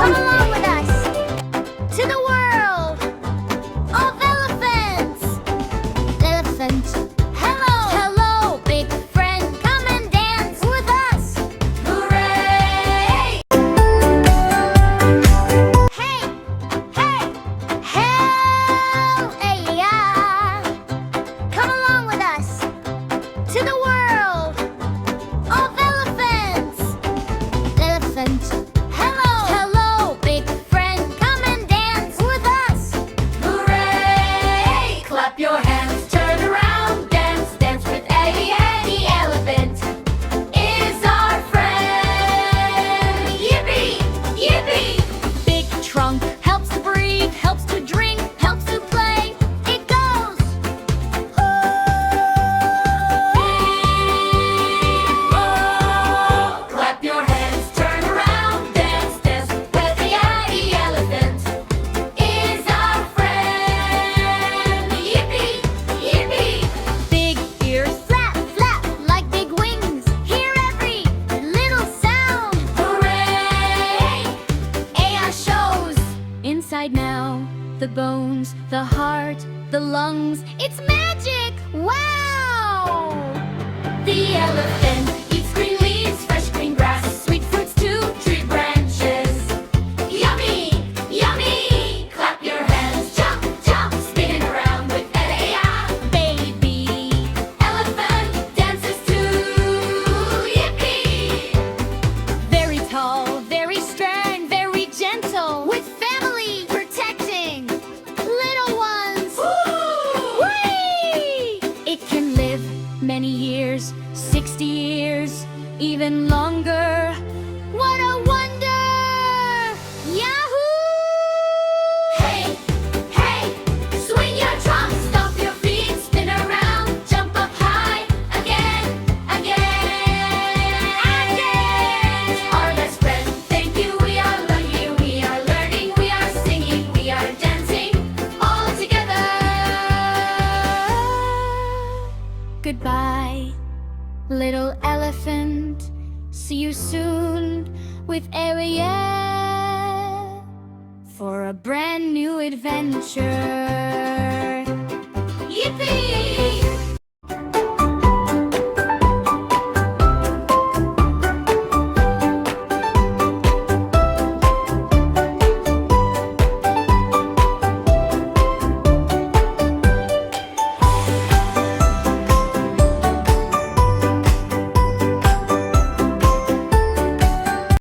Come along with us to the world of elephants. Elephants. Hello. Hello, big friend. Come and dance with us. Hooray! Hey, hey, hey, yeah. Come along with us to the world of elephants. Elephants. Hello. Hello, big friend. Come and dance with us. Hooray! Clap your hands, turn around, dance, dance with Eddie. Eddie elephant is our friend. Yippee, yippee. Big trunk helps to breathe, helps to drink, helps to play. It goes. Clap your hands, turn around, dance, dance with the Eddie elephant is our friend. Yippee, yippee. Big ears flap, flap like big wings. Hear every little sound. Hooray! AI shows inside now. The bones, the heart, the lungs. It's magic! Wow! The elephant eats green leaves, fresh green grass, sweet fruits too, tree branches. Yummy, yummy! Clap your hands, jump, jump, spinning around with Eddie. Baby elephant dances too. Yippee! Very tall, very stern, very gentle, with family protecting little ones. Whee! It can live many years, 60 years, even longer. What a wonder! Yahoo! Hey, hey, swing your trunk, stomp your feet, spin around, jump up high, again, again, again. Our best friend, thank you, we are learning, we are learning, we are singing, we are dancing, all together. Goodbye, little elephant. See you soon with Ariel for a brand new adventure. Yippee!